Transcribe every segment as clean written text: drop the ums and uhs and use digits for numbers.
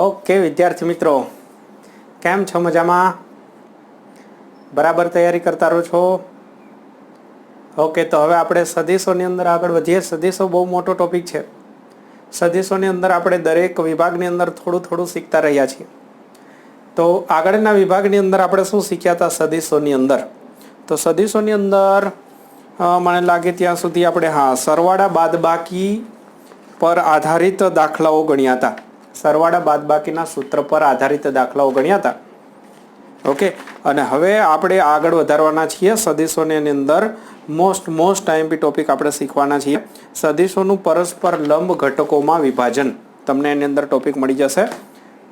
Okay विद्यार्थी मित्रों केम छो मजामा बराबर तैयारी करता रहो छो। ओके तो हवे आपणे सदिशोनी अंदर आगळ वधीए। सदिशो बहु मोटो टॉपिक छे। सदिशोनी अंदर आपणे दरेक विभागनी अंदर थोडું थोडું शीखता रह्या छीए। तो आगळना विभागनी अंदर आपणे शुं शीख्या हता सदिशोनी अंदर? तो सदिशोनी अंदर मने लागे त्यां सुधी आपणे सरवाळा बादबाकी पर आधारित दाखलाओ गण्या हता। सरवाळा बादबाकीना सूत्र पर आधारित दाखलाओ गण्या हता। ओके अने हवे आपणे आगळ वधारवाना छीए। सदिशोनी अंदर मोस्ट टाइम टॉपिक आपणे शीखवाना छीए। सदिशोनुं परस्पर लंब घटकोमां विभाजन। तमने एनी अंदर टॉपिक मळी जशे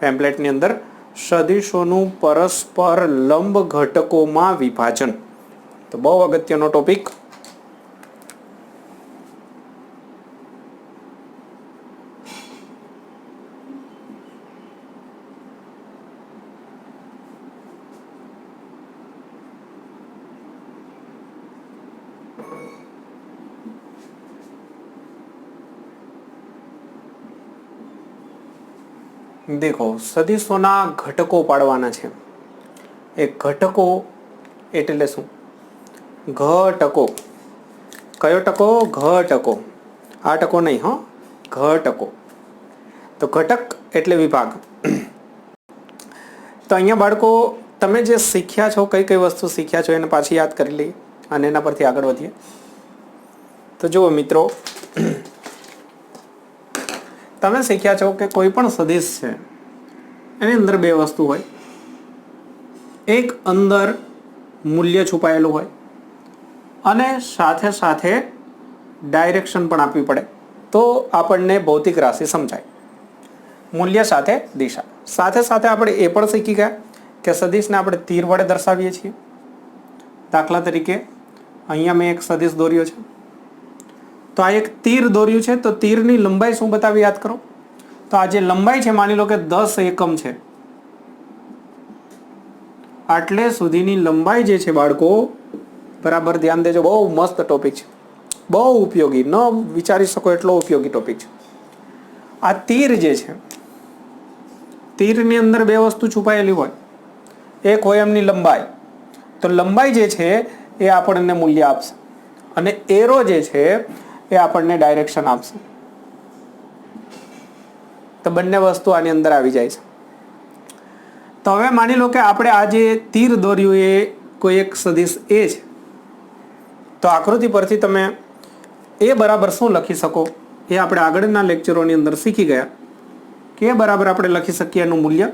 पेम्पलेटनी अंदर। सदिशोनुं परस्पर लंब घटकोमां विभाजन तो बहु अगत्यनो टॉपिक। देखो सदिशोना घटको पाडवाना छे। एक घटको एटले शुं? घटको कयो टको? घटको आ टको नहीं हो घटको। तो घटक एटले विभाग। तो अहींया बाळको तमे जे शीख्या छो कई कई वस्तु शीख्या छो एने पाછી याद करी लईए अने एना परथी आगळ वधीए। तो जुओ मित्रों तमे शीख्या छो के कोई पण सदिश छे एनी अंदर बे वस्तु होय। एक अंदर मूल्य छुपायेलुं होय अने साथे साथे डायरेक्शन पण आपवी पड़े तो आपणने भौतिक राशि समजाय। मूल्य साथे दिशा साथे साथे आपणे ए पण शीखी गया के सदिशने आपणे तीर वडे दर्शावीए छीए। दाखला तरीके अहींया मैं एक सदिश दोर्यो छे तो आ एक तीर दौर्યું છે तो तीरनी लंबाई શું બતાવી યાદ કરો। તો આ જે લંબાઈ છે માની લો કે 10 એકમ છે આટલે સુધીની લંબાઈ જે છે બાળકો બરાબર ધ્યાન દેજો। બહુ મસ્ત ટોપિક છે, બહુ ઉપયોગી, ન વિચારી શકો એટલો ઉપયોગી ટોપિક છે। આ તીર જે છે તીરની અંદર બે વસ્તુ છુપાયેલી હોય। એક હોય એમની લંબાઈ તો લંબાઈ જે છે એ આપણને મૂલ્ય આપશે અને એરો જે છે એ આપણને ડાયરેક્શન આપશે। તો બંને વસ્તુ આની અંદર આવી જાય છે। તો હવે માની લો કે આપણે આ જે તીર દોર્યું એ કોઈ એક સદિશ એ છે તો આકૃતિ પરથી તમે એ બરાબર શું લખી શકો એ આપણે આગળના લેક્ચરોની અંદર શીખી ગયા કે એ બરાબર આપણે લખી શકીએ એનું મૂલ્ય,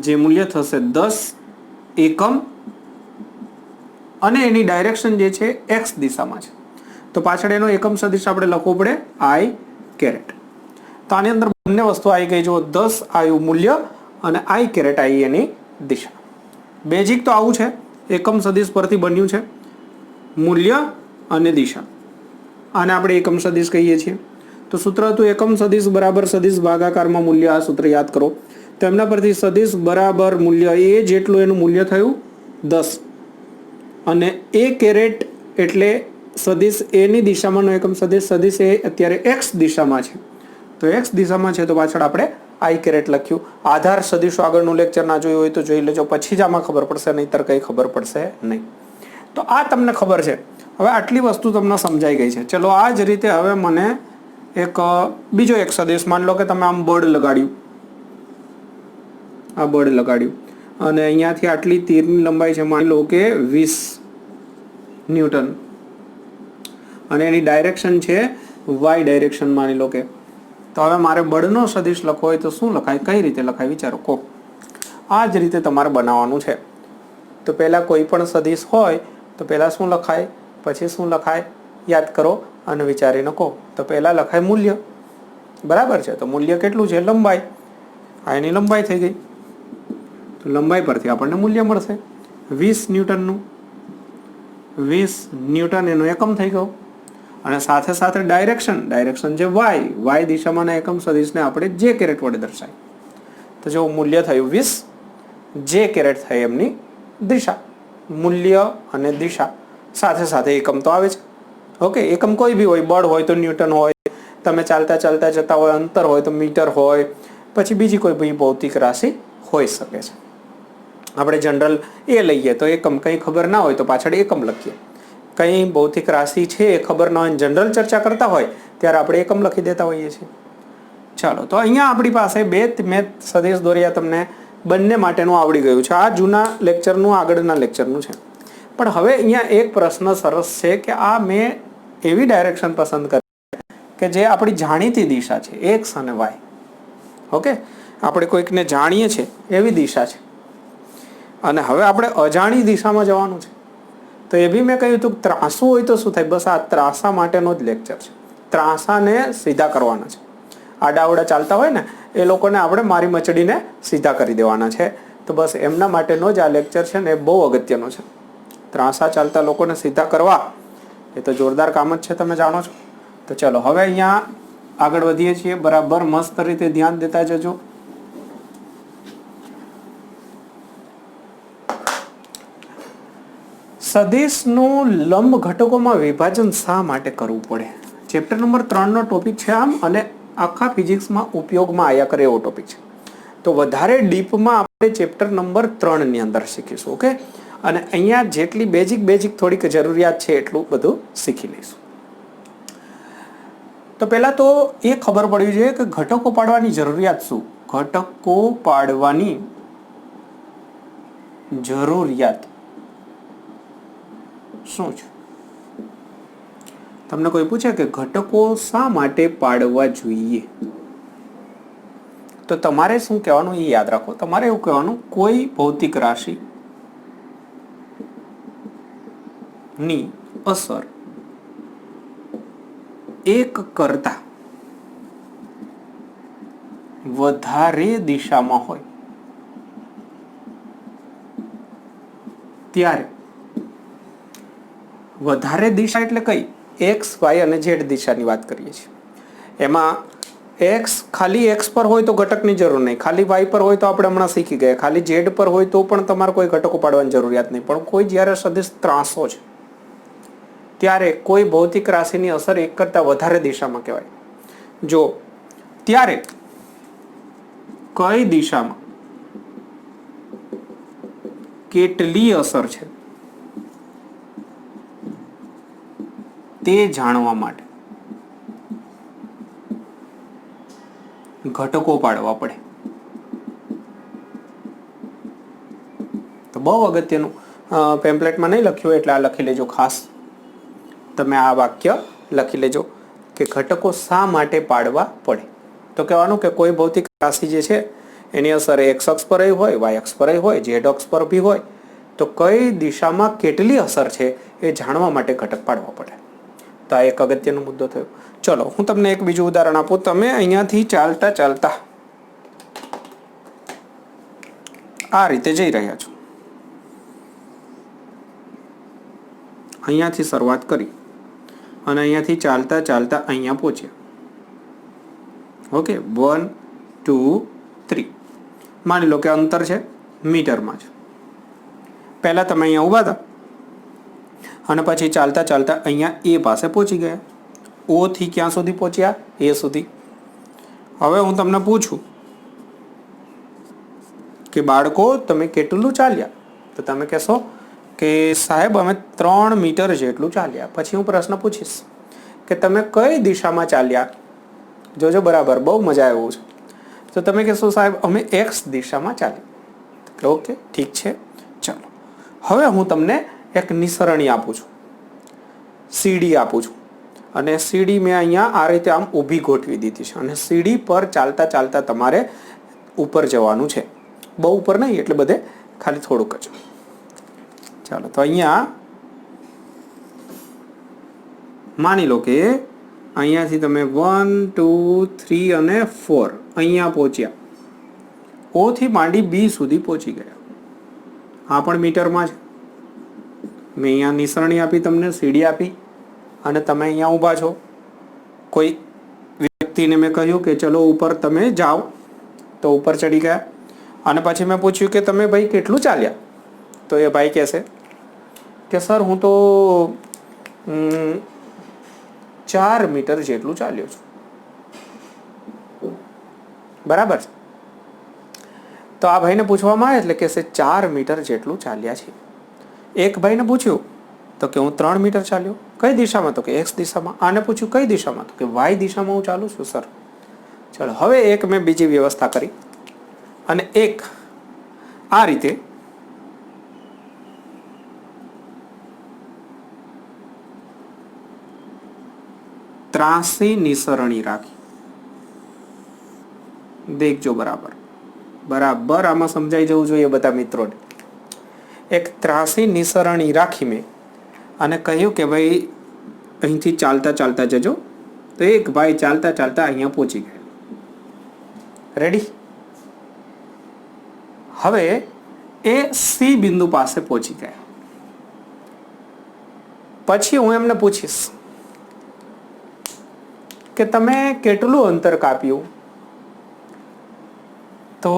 જે મૂલ્ય થશે 10 એકમ અને એની ડાયરેક્શન જે છે x દિશામાં છે। तो पाछळ एनो एकम सदिश आपणे लखवो पड़े आई कैरेट। तो आनी अंदर बंने वस्तु आई गई जो 10 आयु मूल्य अने आई कैरेट आई एनी दिशा। बेजिक तो आवुं छे एकम सदिश परथी बन्युं छे मूल्य अने दिशा। आने आपणे एकम सदिश कहीए छीए। तो सूत्र हतुं एकम सदिश बराबर सदिश भागाकाરમાં मूल्य। आ सूत्र याद करो तो एमना परथी सदिश बराबर मूल्य ए जेटલું एनुं मूल्य थयुं 10 अने ए कैरेट एटले सदिश ए नी दिशामांनो एकम सदिश। सदिश ए अत्यारे एक्स दिशामां छे तो एक्स दिशामां छे तो पाछळ आपणे आई कैरेट लख्युं। आधार सदिशो आगळनुं लेक्चर ना जोयुं होय तो जोई लेजो, पछी ज आमां खबर पड़शे, नहींतर कंई खबर पड़शे नहीं। तो आ तमने खबर छे। हवे आटली वस्तु तमने समजाई गई छे। चलो आ ज रीते हवे मने एक बीजो एक सदिश मान लो के तमे आम बळ लगाड्युं, आ बळ लगाड्युं अने अहींयाथी आटली तीरनी लंबाई छे मानी लो के 20 न्यूटन અને એની ડાયરેક્શન છે વાય ડાયરેક્શન માની લો કે। તો હવે મારે બળનો સદિશ લખવો હોય તો શું લખાય, કઈ રીતે લખાય વિચારો કો। આ જ રીતે તમારે બનાવવાનું છે। તો પહેલા કોઈ પણ સદિશ હોય તો પહેલા શું લખાય, પછી શું લખાય યાદ કરો અને વિચારીને કહો। તો પહેલા લખાય મૂલ્ય, બરાબર છે। તો મૂલ્ય કેટલું છે? લંબાઈ। આ એની લંબાઈ થઈ ગઈ તો લંબાઈ પરથી આપણને મૂલ્ય મળશે 20 ન્યૂટનનું। 20 ન્યૂટન એનો એકમ થઈ ગયો અને સાથે સાથે ડાયરેક્શન જે વાય દિશામાંના એકમ સદિશને આપણે જે કેરેટ વડે દર્શાય। તો જો મૂલ્ય થયું 20, જે કેરેટ થઈ એમની દિશા। મૂલ્ય અને દિશા સાથે સાથે એકમ તો આવે છે। ઓકે, એકમ કોઈ બી હોય, બળ હોય તો ન્યૂટન હોય, તમે ચાલતા ચાલતા જતા હોય અંતર હોય તો મીટર હોય, પછી બીજી કોઈ બી ભૌતિક રાશિ હોઈ શકે છે. આપણે જનરલ એ લઈએ તો એકમ, કંઈ ખબર ના હોય તો પાછળ એકમ લખીએ. કંઈ ભૌતિક રાશિ છે એ ખબર ના હોય, જનરલ ચર્ચા કરતા હોય ત્યારે આપણે એકમ લખી દેતા હોઈએ છીએ. ચાલો, તો અહીંયા આપણી પાસે બે મેં સદિશ દોર્યા તમને બંને માટેનું આવડી ગયું છે. આ જૂના લેક્ચરનું, આગળના લેક્ચરનું છે. પણ હવે અહીંયા એક પ્રશ્ન સરસ છે કે આ મેં એવી ડાયરેક્શન પસંદ કરી કે જે આપણી જાણીતી દિશા છે, એક્સ અને વાય. ઓકે, આપણે કોઈકને જાણીએ છીએ એવી દિશા છે અને હવે આપણે અજાણી દિશામાં જવાનું છે. તો એ બી મેં કહ્યું હતું ત્રાસું હોય તો શું થાય, બસ આ ત્રાસા માટેનો જ લેક્ચર છે. ત્રાસાને સીધા કરવાના છે. આડાવડા ચાલતા હોય ને એ લોકોને આપણે મારી મચડીને સીધા કરી દેવાના છે. તો બસ એમના માટેનો જ આ લેક્ચર છે ને, એ બહુ અગત્યનો છે. ત્રાસા ચાલતા લોકોને સીધા કરવા એ તો જોરદાર કામ જ છે, તમે જાણો છો. તો ચલો હવે અહીંયા આગળ વધીએ છીએ. બરાબર મસ્ત રીતે ધ્યાન દેતા જજો. સદિશનું લંબ ઘટકોમાં વિભાજન શા માટે કરવું પડે? ચેપ્ટર નંબર 3 નો ટોપિક છે આમ, અને આખા ફિઝિક્સમાં ઉપયોગમાં આવ્યા કરે એવો ટોપિક છે. તો વધારે ડીપમાં આપણે ચેપ્ટર નંબર 3 ની અંદર શીખીશું. ઓકે, અને અહીંયા જેટલી બેઝિક થોડીક જરૂરિયાત છે એટલું બધું શીખી લઈશું. તો પહેલા તો એ ખબર પડવી જોઈએ કે ઘટકો પાડવાની જરૂરિયાત શું. ઘટકો પાડવાની જરૂરિયાત શું છે? તમને કોઈ પૂછે કે ઘટકો શા માટે પાડવા જોઈએ, તો તમારે શું કહેવાનું એ યાદ રાખો. તમારે એવું કહેવાનું કોઈ ભૌતિક રાશિ ની અસર એક કરતા વધારે દિશામાં હોય ત્યારે, વધારે દિશા એટલે કઈ? એક્સ, વાય અને ઝેડ દિશાની વાત કરીએ છીએ. એમાં એક્સ, ખાલી એક્સ પર હોય તો ઘટકની જરૂર નહીં, ખાલી વાય પર હોય તો આપણે હમણાં શીખી ગયા, ખાલી ઝેડ પર હોય તો પણ તમારે કોઈ ઘટકો પાડવાની જરૂરિયાત નહીં. પણ કોઈ જ્યારે સદિશ ત્રાસો છે ત્યારે કોઈ ભૌતિક રાશિની અસર એક કરતા વધારે દિશામાં કહેવાય. જો ત્યારે કઈ દિશામાં કેટલી અસર છે તે જાણવા માટે ઘટકો પાડવા પડે. તો બહુ અગત્યનું, પેમ્પલેટમાં નહીં લખ્યું એટલે આ લખી લેજો ખાસ. તમે આ વાક્ય લખી લેજો કે ઘટકો શા માટે પાડવા પડે. તો કહેવાનું કે કોઈ ભૌતિક રાશિ જે છે એની અસર એક્સ અક્ષ પર હોય, વાય અક્ષ પર હોય, ઝેડ અક્ષ પર બી હોય, તો કઈ દિશામાં કેટલી અસર છે એ જાણવા માટે ઘટક પાડવા પડે. તો આ એક અગત્યનો મુદ્દો થયો. ચલો હું તમને એક બીજું ઉદાહરણ આપું. તમે અહીંયાથી ચાલતા ચાલતા આ રીતે જઈ રહ્યા છો. અહીંયાથી શરૂઆત કરી અને અહીંયાથી ચાલતા ચાલતા અહીંયા પહોંચ્યા. ઓકે, 1 2 3. માની લો કે અંતર છે મીટરમાં છે. પહેલા તમે અહીંયા ઊભા હતા અને પછી ચાલતા ચાલતા અહીંયા એ પાસે પહોંચી ગયા. ઓ થી ક્યાં સુધી પહોંચ્યા? એ સુધી. હવે હું તમને પૂછું કે બાળકો તમે કેટલું ચાલ્યા? તો તમે કહેશો કે સાહેબ અમે 3 મીટર જેટલું ચાલ્યા. પછી હું પ્રશ્ન પૂછીશ કે તમે કઈ દિશામાં ચાલ્યા? જોજો બરાબર, બહુ મજા આવ્યું છે. તો તમે કહેશો સાહેબ અમે એક્સ દિશામાં ચાલ્યા. ઓકે, ઠીક છે. ચાલો હવે હું તમને એક નિસરણી આપું છું, સીડી આપું છું, અને સીડી મેં અહીંયા આ રીતે આમ ઊભી ગોઠવી દીધી છે અને સીડી પર ચાલતા ચાલતા તમારે ઉપર જવાનું છે. બહુ ઉપર નહીં એટલે બધે, ખાલી થોડુંક જ. ચાલો, તો અહીંયા માની લો કે અહીંયાથી તમે 1 2 3 અને 4 અહીંયા પહોંચ્યા. ઓ થી માંડી બી સુધી પહોંચી ગયા. આ પણ મીટરમાં છે. મેં અહીંયા નિસરણી આપી, તમને સીડી આપી અને તમે અહીંયા ઊભા છો. કોઈ વ્યક્તિને મેં કહ્યું કે ચલો ઉપર તમે જાઓ, તો ઉપર ચડી ગયા. અને પછી મેં પૂછ્યું કે તમે ભાઈ કેટલું ચાલ્યા? તો એ ભાઈ કહેશે કે સર હું તો 4 મીટર જેટલું ચાલ્યો છું. બરાબર છે. તો આ ભાઈને પૂછવામાં આવે એટલે કહેશે 4 મીટર જેટલું ચાલ્યા છે. એક ભાઈને પૂછ્યું તો કે હું 3 મીટર ચાલ્યો. કઈ દિશામાં? તો કે એક્સ દિશામાં. આને પૂછ્યું કઈ દિશામાં? તો કે વાય દિશામાં હું ચાલું છું સર. ચલો હવે એક મેં બીજી વ્યવસ્થા કરી અને એક આ રીતે ત્રાસી નિસરણી રાખી. દેખજો બરાબર બરાબર આમાં સમજાઈ જવું જોઈએ બધા મિત્રોને. એક ત્રાસી નિસરણી રાખી મેં અને કહ્યું કે ભાઈ અહીંથી ચાલતા ચાલતા જજો. તો એક ભાઈ ચાલતા ચાલતા અહીંયા પહોંચી ગયા. રેડી? હવે એ સી બિંદુ પાસે પહોંચી ગયા. પછી હું એમને પૂછીશ કે તમે કેટલું અંતર કાપ્યું? તો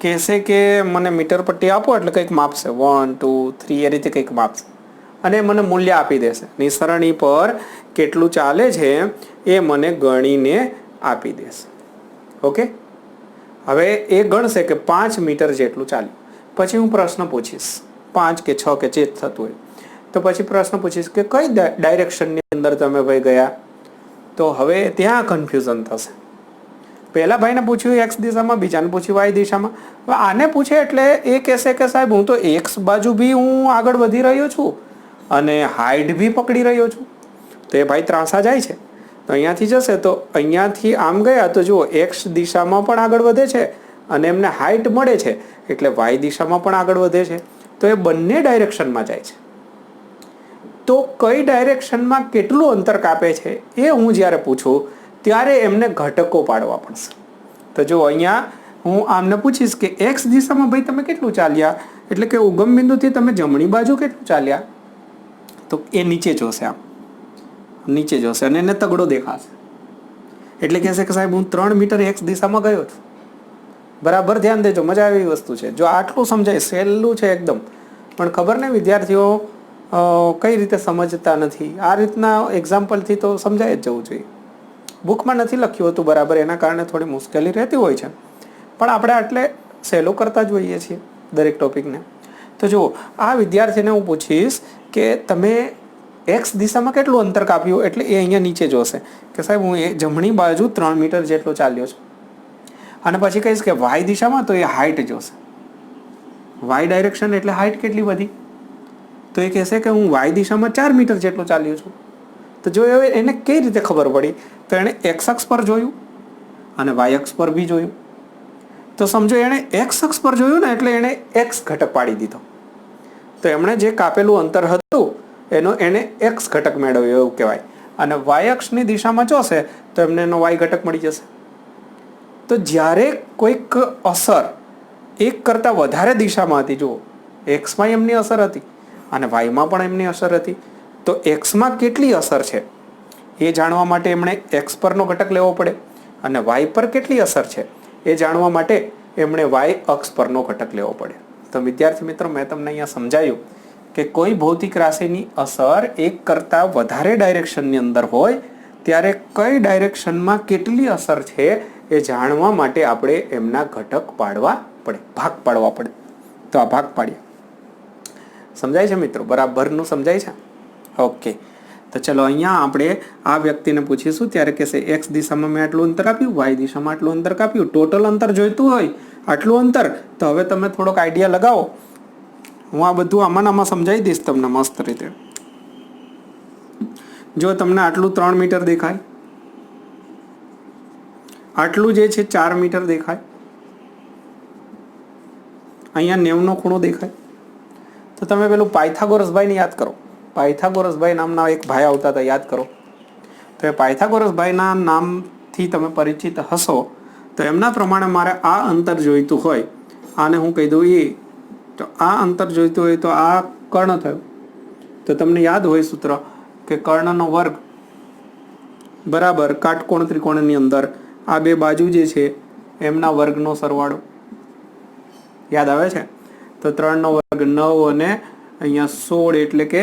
કહેશે કે મને મીટર પટ્ટી આપો એટલે કંઈક માપશે 1 2 3 એ રીતે કંઈક માપશે અને મને મૂલ્ય આપી દેશે. નિસરણી પર કેટલું ચાલે છે એ મને ગણીને આપી દેશે. ઓકે, હવે એ ગણશે કે 5 મીટર જેટલું ચાલ્યું. પછી હું પ્રશ્ન પૂછીશ 5 કે 6 કે જે થતું હોય. તો પછી પ્રશ્ન પૂછીશ કે કઈ ડાયરેક્શનની અંદર તમે ભાઈ ગયા? તો હવે ત્યાં કન્ફ્યુઝન થશે. પહેલા ભાઈને પૂછ્યું એક્સ દિશામાં, બીજાને પૂછ્યું વાય દિશામાં. હવે આને પૂછે એટલે એ કહેશે કે સાહેબ હું તો એક્સ બાજુ બી હું આગળ વધી રહ્યો છું અને હાઈટ બી પકડી રહ્યો છું. તો એ ભાઈ ત્રાંસા જાય છે તો અહીંયાથી જશે તો અહીંયાથી આમ ગયા તો જુઓ એક્સ દિશામાં પણ આગળ વધે છે અને એમને હાઈટ મળે છે એટલે વાય દિશામાં પણ આગળ વધે છે. તો એ બંને ડાયરેક્શનમાં જાય છે. તો કઈ ડાયરેક્શનમાં કેટલું અંતર કાપે છે એ હું જ્યારે પૂછું ત્યારે એમને ઘટકો પાડવા પડશે. તો જો અહીંયા હું આમને પૂછીશ કે એક્સ દિશામાં ભાઈ તમે કેટલું ચાલ્યા એટલે કે ઉગમ બિંદુથી તમે જમણી બાજુ કેટલું ચાલ્યા? તો એ નીચે જોશે, આમ નીચે જોશે અને એને તગડો દેખાશે એટલે કહેશે કે સાહેબ હું 3 મીટર એક્સ દિશામાં ગયો છું. બરાબર ધ્યાન દેજો, મજા આવી વસ્તુ છે. જો આટલું સમજાય, સહેલું છે એકદમ, પણ ખબર નહીં વિદ્યાર્થીઓ કઈ રીતે સમજતા નથી. આ રીતના એક્ઝામ્પલથી તો સમજાય જ જવું જોઈએ. બુકમાં નથી લખ્યું હતું બરાબર, એના કારણે થોડી મુશ્કેલી રહેતી હોય છે, પણ આપણે આટલે સહેલો કરતા જ હોઈએ છીએ દરેક ટોપિકને. તો જુઓ, આ વિદ્યાર્થીને હું પૂછીશ કે તમે એક્સ દિશામાં કેટલું અંતર કાપ્યું એટલે એ અહીંયા નીચે જોશે કે સાહેબ હું એ જમણી બાજુ 3 મીટર જેટલો ચાલ્યો છું. અને પછી કહીશ કે વાય દિશામાં તો એ હાઈટ જોશે. વાય ડાયરેક્શન એટલે હાઈટ કેટલી વધી? તો એ કહેશે કે હું વાય દિશામાં 4 મીટર જેટલો ચાલ્યો છું. તો જો એને કઈ રીતે ખબર પડી? તો એણે એક્સ અક્ષ પર જોયું અને વાય અક્ષ પર બી જોયું. તો સમજો એણે એક્સ અક્ષ પર જોયું ને એટલે એણે એક્સ ઘટક પાડી દીધો. તો એમણે જે કાપેલું અંતર હતું એનો એને એક્સ ઘટક મેળવ્યો એવું કહેવાય. અને વાય અક્ષની દિશામાં જોશે તો એમને એનો વાય ઘટક મળી જશે. તો જ્યારે કોઈક અસર એક કરતાં વધારે દિશામાં હતી, જુઓ એક્સમાં એમની અસર હતી અને વાયમાં પણ એમની અસર હતી, તો એક્સમાં કેટલી અસર છે એ જાણવા માટે એમણે એક્સ પરનો ઘટક લેવો પડે અને વાય પર કેટલી અસર છે એ જાણવા માટે એમણે વાય અક્ષ પરનો ઘટક લેવો પડે. તો વિદ્યાર્થી મિત્રો, મેં તમને અહીંયા સમજાયું કે કોઈ ભૌતિક રાશિની અસર એક કરતાં વધારે ડાયરેક્શનની અંદર હોય ત્યારે કઈ ડાયરેક્શનમાં કેટલી અસર છે એ જાણવા માટે આપણે એમના ઘટક પાડવા પડે, ભાગ પાડવા પડે. તો આ ભાગ પાડ્યા. સમજાય છે મિત્રો? બરાબરનું સમજાય છે? ઓકે, તો ચલો અહીંયા આપણે આ વ્યક્તિને પૂછીશું ત્યારે કહેશે એક્સ દિશામાં મેં આટલું અંતર આપ્યું, વાય દિશામાં આટલું અંતર કાપ્યું. ટોટલ અંતર જોઈતું હોય આટલું અંતર, તો હવે તમે થોડોક આઈડિયા લગાવો. હું આ બધું આમાં સમજાવી દઈશ તમને મસ્ત રીતે. જો તમને આટલું 3 મીટર દેખાય, આટલું જે છે 4 મીટર દેખાય, અહીંયા 90 નો ખૂણો દેખાય, તો તમે પેલું પાયથાગોરસભાઈને યાદ કરો. પાયથાગોરસભાઈ નામના એક ભાઈ આવતા હતા, યાદ કરો. તો એ પાયથાગોરસભાઈના નામથી તમે પરિચિત હશો. તો એમના પ્રમાણે મારે આ અંતર જોઈતું હોય, આને હું કહી દઉં એ, તો આ અંતર જોઈતું હોય તો આ કર્ણ થયું. તો તમને યાદ હોય સૂત્ર કે કર્ણનો વર્ગ બરાબર કાટકોણ ત્રિકોણની અંદર આ બે બાજુ જે છે એમના વર્ગનો સરવાળો. યાદ આવે છે? તો 3 નો વર્ગ 9 અને અહીંયા 16 એટલે કે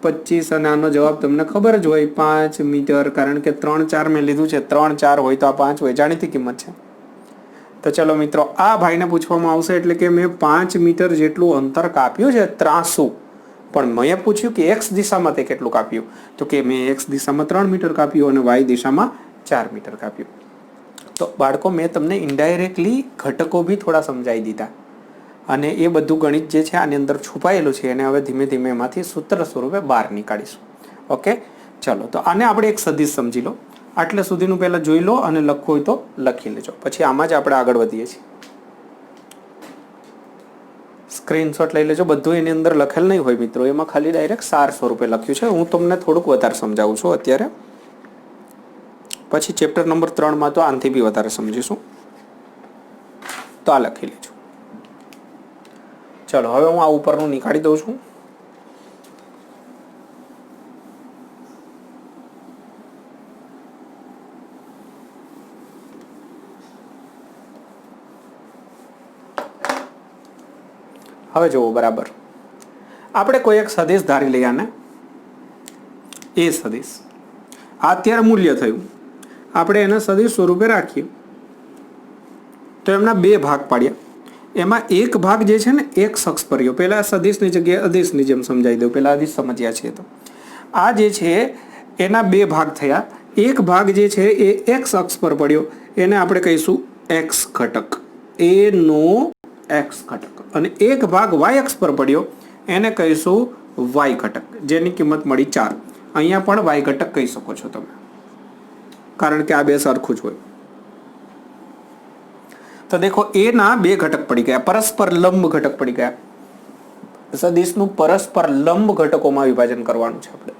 25 અને આનો જવાબ તમને ખબર જ હોય 5 મીટર, કારણ કે 3 4 મેં લીધું છે. 3 4 હોય તો આ 5 હોય, જાણીતી કિંમત છે. તો ચલો મિત્રો, આ ભાઈને પૂછવામાં આવશે એટલે કે મેં 5 મીટર જેટલું અંતર કાપ્યું છે ત્રાસુ, પણ મેં પૂછ્યું કે એક્સ દિશામાં તે કેટલું કાપ્યું, તો કે મેં એક્સ દિશામાં 3 મીટર કાપ્યું અને વાય દિશામાં 4 મીટર કાપ્યું. તો બાળકો, મેં તમને ઇનડાયરેક્ટલી ઘટકો બી થોડા સમજાવી દીધા અને એ બધું ગણિત જે છે આની અંદર છુપાયેલું છે એને હવે ધીમે ધીમે એમાંથી સૂત્ર સ્વરૂપે બહાર નીકાળીશું. ઓકે, ચલો. તો આને આપણે એક સદિશ સમજી લો. આટલે સુધીનું પહેલાં જોઈ લો અને લખવું હોય તો લખી લેજો, પછી આમાં જ આપણે આગળ વધીએ છીએ. સ્ક્રીનશોટ લઈ લેજો. બધું એની અંદર લખેલ નહીં હોય મિત્રો, એમાં ખાલી ડાયરેક્ટ સાર સ્વરૂપે લખ્યું છે. હું તમને થોડુંક વધારે સમજાવું છું અત્યારે, પછી ચેપ્ટર નંબર 3માં તો આનાથી બી વધારે સમજીશું. તો આ લખી લેજો. ચલો, હવે હું આ ઉપરનું નીકાળી દઉં છું. હવે જુઓ, બરાબર આપણે કોઈ એક સદિશ ધારી લઈએ આને એ સદિશ. આ અત્યારે મૂલ્ય થયું, આપણે એને સદિશ સ્વરૂપે રાખીએ તો એમના બે ભાગ પાડ્યા. એમાં એક ભાગ જે છે ને એક્સ અક્ષ પર ગયો. પહેલા સદિશની જગ્યાએ અદિશની જેમ સમજાવી દઉં, પહેલા અદિશ સમજ્યા છીએ. તો આ જે છે એના બે ભાગ થયા. એક ભાગ જે છે એ એક્સ અક્ષ પર પડ્યો, એને આપણે કહીશું એક્સ ઘટક, એનો એક્સ ઘટક. અને એક ભાગ વાય અક્ષ પર પડ્યો, એને કહીશું વાય ઘટક, જેની કિંમત મળી 4. અહીંયા પણ વાય ઘટક કહી શકો છો તમે, કારણ કે આ બે સરખું જ હોય. તો દેખો, એના બે ઘટક પડી ગયા, પરસ્પર લંબ ઘટક પડી ગયા. સદિશનું પરસ્પર લંબ ઘટકોમાં વિભાજન કરવાનું છે આપણે,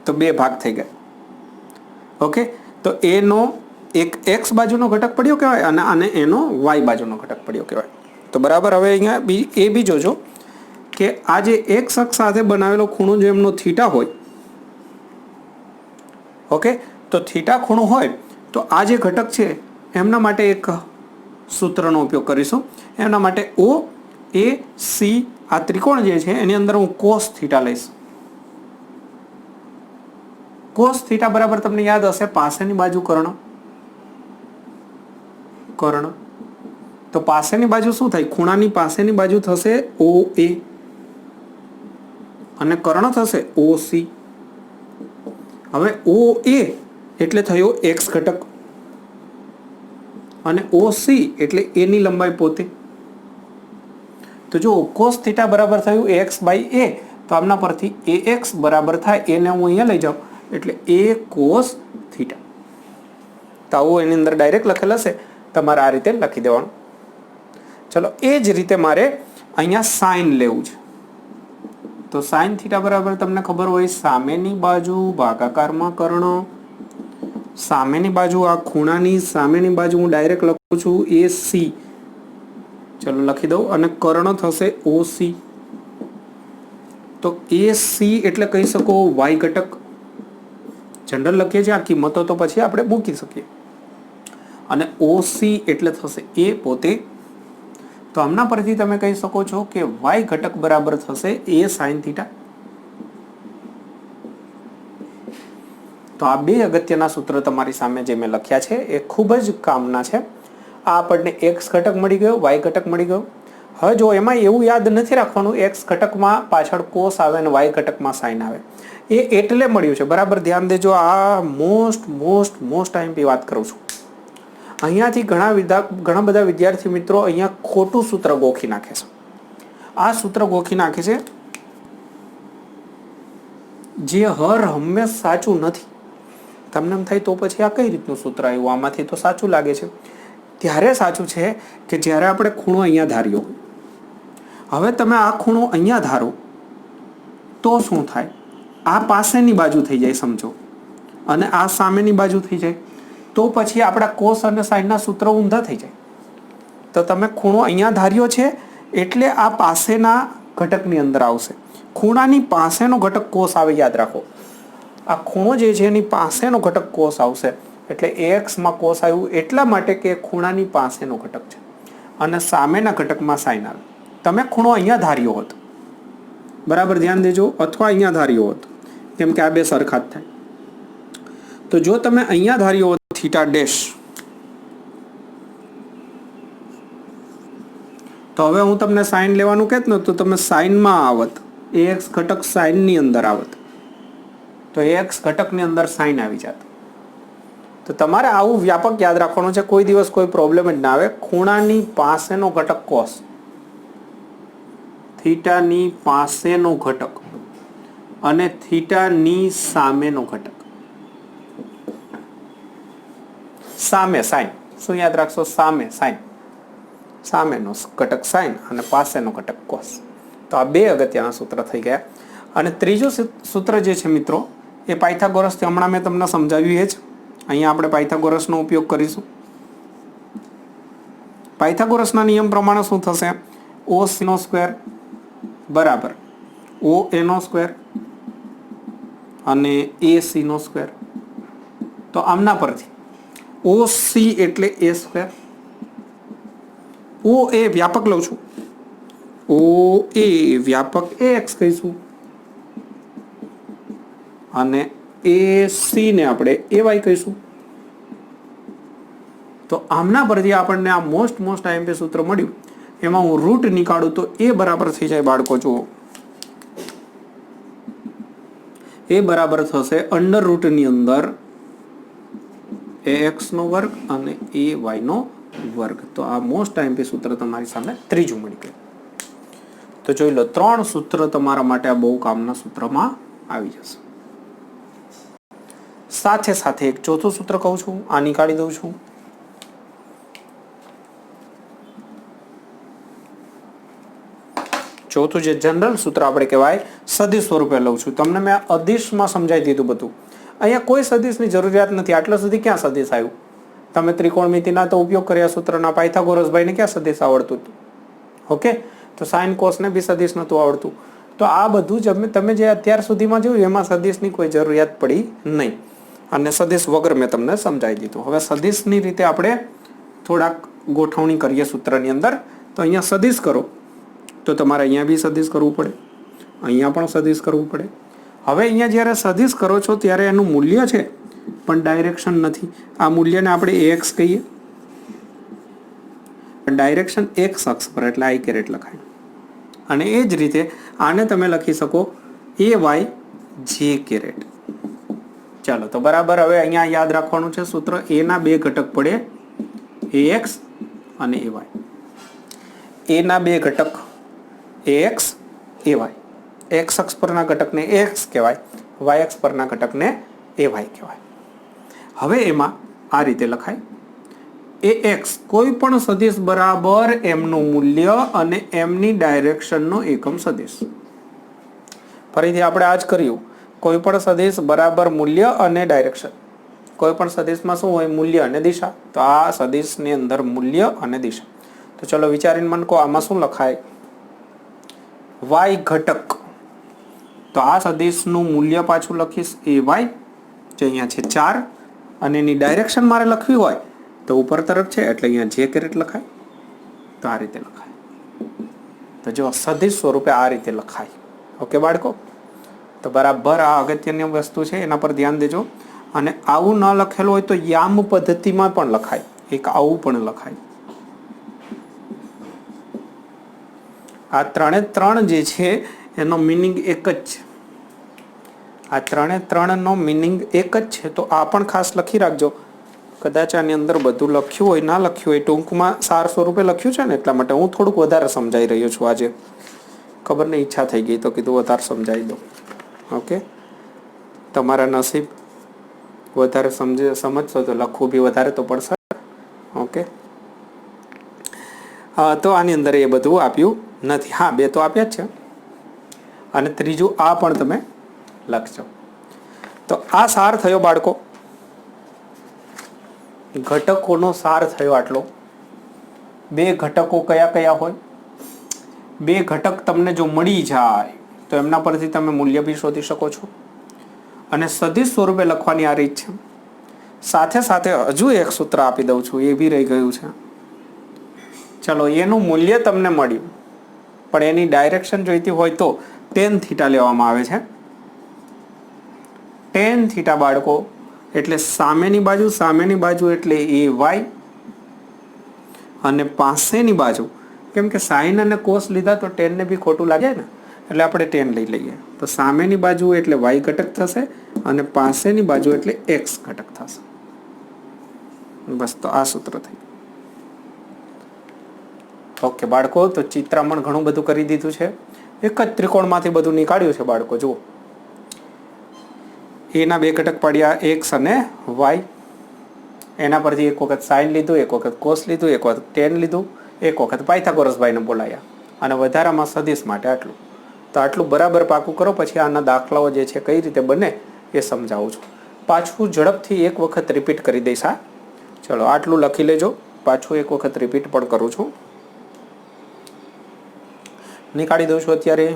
તો બે ભાગ થઈ ગયા. ઓકે, તો એનો એક એક્સ બાજુનો ઘટક પડ્યો કહેવાય અને આને એનો વાય બાજુનો ઘટક પડ્યો કહેવાય. તો બરાબર, હવે અહીંયા એ બી જોજો કે આ જે એક્સ અક્ષ સાથે બનાવેલો ખૂણો જો એમનો થીટા હોય, ઓકે, તો થીટા ખૂણો હોય તો આ જે ઘટક છે એમના માટે એક સૂત્રનો ઉપયોગ કરીશું. એમના માટે ઓ એ સી આ ત્રિકોણ જે છે એની અંદર હું કોસ થીટા લઈશ. કોસ થીટા બરાબર તમને યાદ હશે, પાસેની બાજુ કર્ણ. કર્ણ તો પાસેની બાજુ શું થાય? ખૂણાની પાસેની બાજુ થશે ઓ એ અને કર્ણ થશે ઓ સી. હવે ઓ એ એટલે થયો એક્સ ઘટક અને ઓ સી એટલે એની લંબાઈ પોતે. તો જો કોસ થીટા બરાબર થયું એક્સ બાય એ, તો આમના પરથી એ એક્સ બરાબર થાય, એને હું અહીંયા લઈ જાઉં એટલે એ કોસ થીટા. તો આવું એની અંદર ડાયરેક્ટ લખેલ હશે, તમારે આ રીતે લખી દેવાનું. ચલો, એ જ રીતે મારે અહીંયા સાઇન લેવું છે. તો સાઇન થીટા બરાબર તમને ખબર હોય, સામેની બાજુ ભાગાકારમાં કર્ણ, સામેની બાજુ આ ખૂણાની સામેની બાજુ હું ડાયરેક્ટ લખું છું એ સી. ચલો લખી દઉં, અને કર્ણ થશે ઓ સી. તો એ સી એટલે કહી શકો વાય ઘટક. જનરલ લખીએ છીએ, આ કિંમતો તો પછી આપણે મૂકી શકીએ. અને ઓ સી એટલે થશે એ પોતે. તો આમના પરથી તમે કહી શકો છો કે વાય ઘટક બરાબર થશે એ સાઇન થીટા. તો આ બે અગત્યના સૂત્ર તમારી સામે જે મેં લખ્યા છે એ ખૂબ જ કામના છે. આ આપણને એક્સ ઘટક મળી ગયો, વાય ઘટક મળી ગયો. હવે જો એમાં એવું યાદ નથી રાખવાનું એક્સ ઘટકમાં પાછળ કોસ આવે અને વાય ઘટકમાં સાઇન આવે, એ એટલે મળ્યું છે. બરાબર ધ્યાન દેજો, આ મોસ્ટ આઈએમપી વાત કરું છું. અહીંયાથી ઘણા બધા વિદ્યાર્થી મિત્રો અહીંયા ખોટું સૂત્ર ગોખી નાખે છે. આ સૂત્ર ગોખી નાખે છે જે હંમેશ સાચું નથી. તમને એમ થાય તો પછી આ કઈ રીતનું સૂત્ર આવ્યું, આમાંથી તો સાચું લાગે છે. ત્યારે સાચું છે કે જ્યારે આપણે ખૂણો અહીંયા ધાર્યો. હવે તમે આ ખૂણો અહીંયા ધારો તો શું થાય? આ પાસેની બાજુ થઈ જાય સમજો, અને આ સામેની બાજુ થઈ જાય, તો પછી આપણા કોસ અને સાઇનના સૂત્ર ઊંધા થઈ જાય. તો તમે ખૂણો અહીંયા ધાર્યો છે એટલે આ પાસેના ઘટકની અંદર આવશે. ખૂણાની પાસેનો ઘટક કોસ આવે, યાદ રાખો. આ ખૂણો જે છે એની પાસેનો ઘટક કોસ આવશે, એટલે એક્સમાં કોસ આવ્યું એટલા માટે કે ખૂણાની પાસેનો ઘટક છે, અને સામેના ઘટકમાં સાઇન આવે. તમે ખૂણો અહીંયા ધાર્યો હોત, બરાબર ધ્યાન દેજો, અથવા અહીંયા ધાર્યો હોત, કેમ કે આ બે સરખા જ થાય. તો જો તમે અહીંયા ધાર્યો હોત થીટા ડેશ, તો હવે હું તમને સાઇન લેવાનું કહેત ને તો તમે સાઇનમાં આવત, એક્સ ઘટક સાઇનની અંદર આવત, તો એક્સ ઘટકની અંદર સાઇન આવી જાત. તો તમારે આવું વ્યાપક યાદ રાખવાનું છે, કોઈ દિવસ કોઈ પ્રોબ્લેમ જ ના આવે. ખૂણાની પાસેનો ઘટક કોસ, થીટાની પાસેનો ઘટક અને થીટાની સામેનો ઘટક. સામે સાઇન, શું યાદ રાખશો? સામે સાઇન, સામેનો ઘટક સાઇન અને પાસેનો ઘટક કોસ. તો આ બે અગત્યના સૂત્ર થઈ ગયા. અને ત્રીજું સૂત્ર જે છે મિત્રો, એ પાયથાગોરસથી હમણાં મેં તમને સમજાવ્યું એ જ. અહીંયા આપણે પાયથાગોરસનો ઉપયોગ કરીશું. પાયથાગોરસના નિયમ પ્રમાણે શું થશે? ઓ સીનો સ્ક્વેર બરાબર ઓ એનો સ્ક્વેર અને એ સીનો સ્ક્વેર. તો આમના પરથી ઓ સી એટલે એ સ્ક્વેર, ઓ એ વ્યાપક લઉં છું, ઓ એ વ્યાપક એ એક્સ કહીશું અને એ સી ને આપણે એ વાય કહીશું. તો આમના પરથી આપણને આ મોસ્ટ આઈએમપી સૂત્ર મળ્યું. એમાં હું રૂટ નીકાળું તો એ બરાબર થઈ જાય બાળકો. જુઓ, એ બરાબર થશે અંડર રૂટની અંદર એ એક્સ નો વર્ગ અને એ વાય નો વર્ગ. તો આ મોસ્ટ આઈએમપી સૂત્ર તમારી સામે ત્રીજું મળી ગયું. તો જોઈ લો, 3 સૂત્ર તમારા માટે આ બહુ કામના સૂત્રમાં આવી જશે. સાથે સાથે એક ચોથું સૂત્ર કહું છું, આ નીકાળી દઉં છું. ચોથું જે જનરલ સૂત્ર આપણે કહેવાય સદિશ સ્વરૂપે લઉં છું. તમને મેં અદિશમાં સમજાવી દીધું બધું. અહીંયા કોઈ સદિશની જરૂરિયાત નથી. આટલા સુધી ક્યાં સદિશ આવ્યું? તમે ત્રિકોણમિતિના તો ઉપયોગ કર્યા સૂત્રના. પાયથાગોરસભાઈને ક્યાં સદિશ આવડતું હતું? ઓકે, તો સાઇન કોસને બી સદિશ નહોતું આવડતું. તો આ બધું જ તમે જે અત્યાર સુધીમાં જોયું એમાં સદિશની કોઈ જરૂરિયાત પડી નહીં અને સદિશ વગર મેં તમને સમજાવી દીધું. હવે સદિશની રીતે આપણે થોડાક ગોઠવણી કરીએ સૂત્રની અંદર. તો અહીંયા સદિશ કરો તો તમારે અહીંયા બી સદિશ કરવું પડે, અહીંયા પણ સદિશ કરવું પડે. હવે અહીંયા જ્યારે સદિશ કરો છો ત્યારે એનું મૂલ્ય છે પણ ડાયરેક્શન નથી. આ મૂલ્યને આપણે એક્સ કહીએ, ડાયરેક્શન એક્સ અક્ષ પર એટલે આઈ કેરેટ લખાય. અને એ જ રીતે આને તમે લખી શકો એ વાય જે કેરેટ. ચાલો, તો બરાબર. હવે અહીંયા યાદ રાખવાનું છે સૂત્ર, એના બે ઘટક પડે, એ એક્સ અને એ વાય. એના બે ઘટક એ એક્સ એ વાય. એક્સ અક્ષ પરના ઘટકને એક્સ કહેવાય, વાય અક્ષ પરના ઘટકને એ વાય કહેવાય. હવે એમાં આ રીતે લખાય, એ એક્સ કોઈ પણ સદિશ બરાબર એમનું મૂલ્ય અને એમની ડાયરેક્શનનો એકમ સદિશ. ફરીથી આપણે આ જ કર્યું, કોઈ પણ સદિશ બરાબર મૂલ્ય અને ડાયરેક્શન. કોઈ પણ સદિશમાં શું હોય? મૂલ્ય અને દિશા. તો આ સદિશની અંદર મૂલ્ય અને દિશા. તો ચલો વિચારીને મને કહો, આમાં શું લખાય? વાય ઘટક. તો આ સદિશનું મૂલ્ય પાછું લખીશ એ વાય, જે અહીંયા છે 4, અને એની ડાયરેક્શન મારે લખવી હોય તો ઉપર તરફ છે એટલે અહીંયા જે કેરેટ લખાય. તો આ રીતે લખાય. તો જો સદિશ સ્વરૂપે આ રીતે લખાય. ઓકે બાળકો, તો બરાબર આ અગત્યની વસ્તુ છે, એના પર ધ્યાન દેજો. અને આવું ન લખેલું હોય તો યામ પદ્ધતિમાં પણ લખાય, એક આવું પણ લખાય. આ 3 જે છે એનો મિનિંગ એક જ છે. આ 3 નો મિનિંગ એક જ છે. તો આ પણ ખાસ લખી રાખજો. કદાચ આની અંદર બધું લખ્યું હોય, ના લખ્યું હોય, ટૂંકમાં સાર સ્વરૂપે લખ્યું છે ને એટલા માટે હું થોડુંક વધારે સમજાઈ રહ્યો છું આજે. ખબર નહીં, ઈચ્છા થઈ ગઈ તો કીધું વધારે સમજાવી દો. ઓકે, તમારા નસીબ. વધારે સમજશો તો લખવું બી વધારે તો પડશે. ઓકે, તો આની અંદર એ બધું આપ્યું નથી. હા, 2 તો આપ્યા જ છે અને ત્રીજું આ પણ તમે લખજો. તો આ સાર થયો બાળકો, ઘટકોનો સાર થયો આટલો. 2 ઘટકો કયા કયા હોય? 2 ઘટક તમને જો મળી જાય તો એમના પરથી તમે મૂલ્ય બી શોધી શકો છો. અને સદિશ સ્વરૂપે લખવાની આ રીત છે. સાથે સાથે હજુ એક સૂત્ર આપી દઉં છું, એ બી રહી ગયું છે. ચલો, એનું મૂલ્ય તમને મળ્યું પણ એની ડાયરેક્શન જોઈતી હોય તો tan થીટા લેવામાં આવે છે. tan થીટા બાળકો એટલે સામેની બાજુ એટલે એ વાય અને પાસેની બાજુ કેમ કે સાઇન અને કોસ લીધા તો ટેન ને બી ખોટું લાગે ને, એટલે આપણે ટેન લઈ લઈએ. તો સામેની બાજુ એટલે વાય ઘટક થશે અને પાસેની બાજુ એટલે એક્સ ઘટક થશે. બસ, તો આ સૂત્ર થઈ. ઓકે બાળકો, તો ચિત્રામણ ઘણું બધું કરી દીધું છે. એક જ ત્રિકોણમાંથી બધું નીકાળ્યું છે બાળકો. જુઓ, એના બે ઘટક પડ્યા એક્સ અને વાય. એના પરથી એક વખત સાઇન લીધું, એક વખત કોસ લીધું, એક વખત ટેન લીધું, એક વખત પાયથાગોરસભાઈને બોલાયા અને વધારામાં સદિશ માટે આટલું. તો આટલું બરાબર પાકું કરો, પછી આના દાખલાઓ જે છે કઈ રીતે બને એ સમજાવું છું. પાછું ઝડપથી એક વખત રિપીટ કરી દઈશ. હા ચલો, આટલું લખી લેજો. પાછું એક વખત રિપીટ પણ કરું છું. નીકાળી દઉં છું અત્યારે.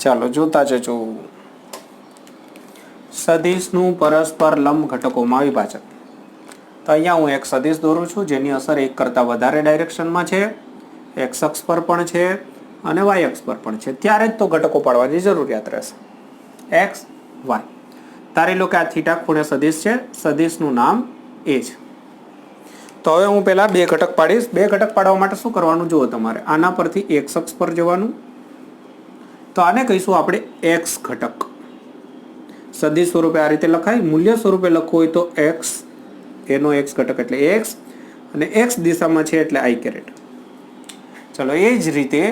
ચાલો જોતા જજો. સદિશનું પરસ્પર લંબ ઘટકોમાં વિભાજન. તો અહીંયા હું એક સદિશ દોરું છું જેની અસર એક કરતાં વધારે ડાયરેક્શનમાં છે, એક્સ અક્ષ પર પણ છે અને વાય અક્ષ પર પણ છે. ત્યારે જ તો ઘટકો પાડવાની જરૂરિયાત રહેશે. X Y. ધારી લો કે આ થીટા ખૂણે સદિશ છે. સદિશનું નામ એ છે. તો હવે હું પહેલા બે ઘટક પાડીશ. બે ઘટક પાડવા માટે શું કરવાનું જુઓ તમારે. આના પરથી એક્સ અક્ષ પર જવાનું. તો આને કહીશું આપણે એક્સ ઘટક. સદિશ સ્વરૂપે આ રીતે લખાય. મૂલ્ય સ્વરૂપે લખવું હોય તો એક્સ, એનો એક્સ ઘટક એટલે એક્સ અને એક્સ દિશામાં છે એટલે આઈ કેરેટ. ચલો, એ જ રીતે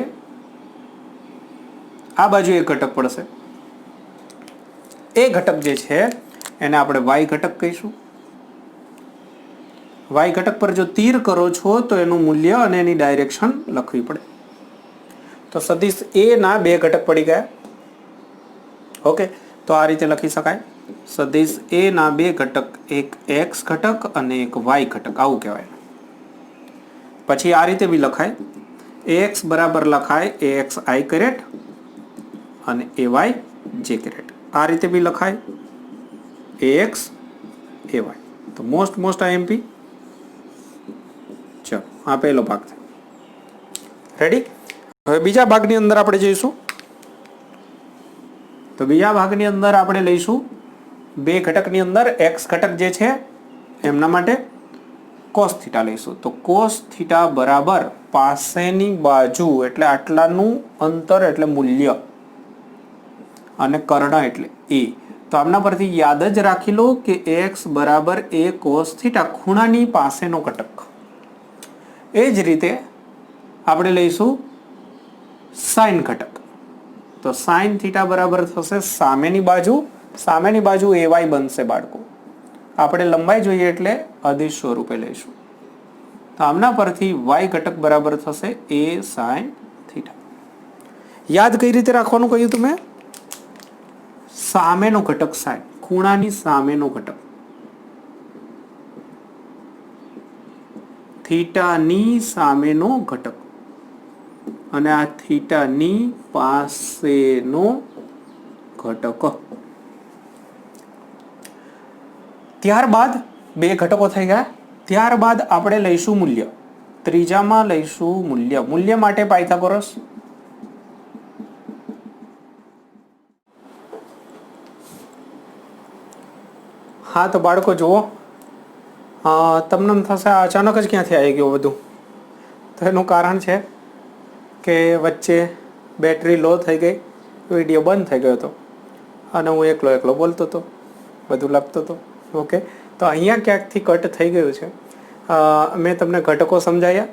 આ બાજુ એક ઘટક પડશે. એ ઘટક જે છે એને આપણે વાય ઘટક કહીશું. વાય ઘટક પર જો તીર કરો છો તો એનું મૂલ્ય અને એની ડાયરેક્શન લખવી પડે. તો સદિશ એ ના બે ઘટક પડી ગયા. ઓકે, તો આ રીતે લખી શકાય. સદિશ એ ના બે ઘટક, એક એક્સ ઘટક અને એક વાય ઘટક, આવું કહેવાય. પછી આ રીતે બી લખાય. એક્સ બરાબર લખાય એ એક્સ આઈ કેરેટ અને એ વાય જે કેરેટ. આ રીતે બી લખાય એ એક્સ એ વાય. તો મોસ્ટ આઈએમપી. ચલો, આ પહેલો ભાગ થાય. રેડી? હવે બીજા ભાગની અંદર આપણે જઈશું. તો બીજા ભાગની અંદર આપણે લઈશું બે ઘટકની અંદર એક્સ ઘટક જે છે એમના માટે કોસ થીટા લઈશું. તો કોસ થીટા બરાબર પાસેની બાજુ એટલે આટલાનું અંતર એટલે મૂલ્ય અને કર્ણ એટલે એ. તો આમના પરથી યાદ જ રાખી લો કે એક્સ બરાબર એ કોસ થીટા, ખૂણાની પાસેનો ઘટક. એ જ રીતે આપણે લઈશું સાઇન ઘટક. તો સાઇન થીટા બરાબર થશે સામેની બાજુ. સામેની બાજુ એ વાય બનશે બાળકો. આપણે લંબાઈ જોઈએ એટલે અદિશ સ્વરૂપે લઈશું. તો આમના પરથી વાય ઘટક બરાબર થશે એ સાઇન થીટા. યાદ કઈ રીતે રાખવાનું કહ્યું તમે? સામેનો ઘટક સાઇન, ખૂણાની સામેનો ઘટક. થીટાની સામેનો ઘટક અને આ થીટાની પાસેનો ઘટક. ત્યારબાદ બે ઘટકો થઈ ગયા. ત્યારબાદ આપણે લઈશું મૂલ્ય. ત્રીજામાં લઈશું મૂલ્ય. મૂલ્ય માટે પાયથાગોરસ. હા તો બાળકો જુઓ, તમને થશે અચાનક જ ક્યાંથી આવી ગયું બધું. તો એનું કારણ છે કે વચ્ચે બેટરી લો થઈ ગઈ, વિડીયો બંધ થઈ ગયો હતો અને હું એકલો બોલતો હતો, બધું લખતો હતો. ઓકે, તો અહીંયા ક્યાંકથી કટ થઈ ગયું છે. મેં તમને ઘટકો સમજાયા.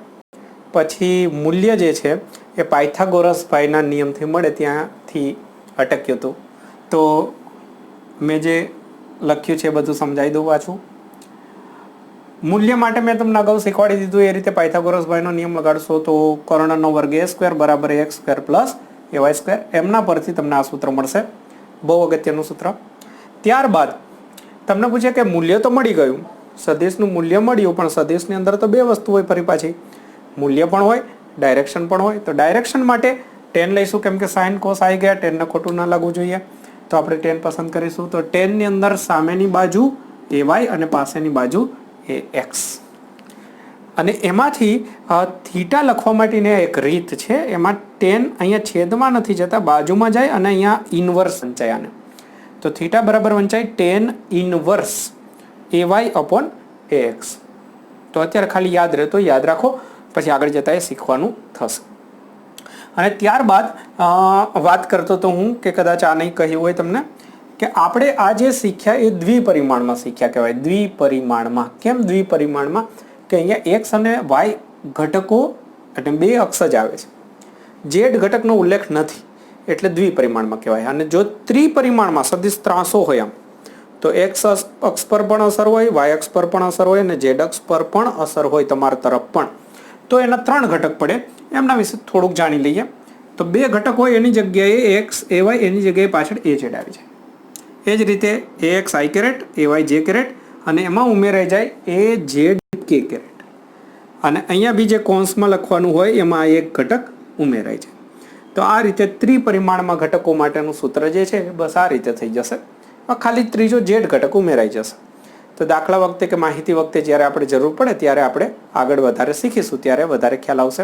પછી મૂલ્ય જે છે એ પાયથાગોરસ ભાઈના નિયમથી મળે ત્યાંથી અટક્યું હતું. તો મેં જે લખ્યું છે એ બધું સમજાવી દઉં પાછું. મૂલ્ય માટે મેં તમને અગાઉ શીખવાડી દીધું એ રીતે પાયથાગોરસ ભાઈનો નિયમ લગાડશો તો કર્ણનો વર્ગ એ સ્ક્વેર બરાબર એક્સ સ્ક્વેર પ્લસ એ વાય સ્ક્વેર. એમના પરથી તમને આ સૂત્ર મળશે. બહુ અગત્યનું સૂત્ર. ત્યારબાદ તમને પૂછે કે મૂલ્ય તો મળી ગયું, સદિશનું મૂલ્ય મળ્યું, પણ સદિશની અંદર તો બે વસ્તુ હોય ફરી પાછી, મૂલ્ય પણ હોય, ડાયરેક્શન પણ હોય. તો ડાયરેક્શન માટે ટેન લઈશું, કેમ કે સાઇન કોસ આવી ગયા, ટેનને ખોટું ના લાગવું જોઈએ. તો આપણે ટેન પસંદ કરીશું. તો ટેનની અંદર સામેની બાજુ એ વાય અને પાસેની બાજુ એ એક્સ. અને એમાંથી થીટા લખવા માટેની એક રીત છે, એમાં ટેન અહીંયા છેદમાં નથી જતા, બાજુમાં જાય અને અહીંયા ઇનવર્સ વંચાય આને. તો થીટા બરાબર વંચાય ટેન ઇનવર્સ એ વાય અપોન એ એક્સ. તો અત્યારે ખાલી યાદ રહે તો યાદ રાખો, પછી આગળ જતાં એ શીખવાનું થશે. અને ત્યારબાદ વાત કરતો તો હું કે કદાચ આ નહીં કહ્યું હોય તમને કે આપણે આ જે શીખ્યા એ દ્વિપરિમાણમાં શીખ્યા કહેવાય. દ્વિપરિમાણમાં કેમ દ્વિપરિમાણમાં? કે અહીંયા એક્સ અને વાય ઘટકો એટલે બે અક્ષ જ આવે છે, ઝેડ ઘટકનો ઉલ્લેખ નથી, એટલે દ્વિપરિમાણમાં કહેવાય. અને જો ત્રિપરિમાણમાં સદિશ ત્રાસો હોય આમ, તો એક્સ અક્ષ પર પણ અસર હોય, વાય અક્ષ પર પણ અસર હોય અને ઝેડ અક્ષ પર પણ અસર હોય તમારા તરફ પણ, તો એના 3 ઘટક પડે. એમના વિશે થોડુંક જાણી લઈએ. તો 2 ઘટક હોય એની જગ્યાએ એક્સ એ વાય, એની જગ્યાએ પાછળ એ ઝેડ આવી જાય. એ જ રીતે એ એક્સ આઈ કેરેટ, એ વાય જે કેરેટ, અને એમાં ઉમેરાઈ જાય એ ઝેડ કે કેરેટ. અને અહીંયા બી જે કૌંસમાં લખવાનું હોય એમાં એક ઘટક ઉમેરાય છે. તો આ રીતે ત્રિપરિમાણમાં ઘટકો માટેનું સૂત્ર જે છે બસ આ રીતે થઈ જશે. ખાલી ત્રીજો ઝેડ ઘટક ઉમેરાઈ જશે. તો દાખલા વખતે કે માહિતી વખતે જ્યારે આપણે જરૂર પડે ત્યારે આપણે આગળ વધારે શીખીશું, ત્યારે વધારે ખ્યાલ આવશે.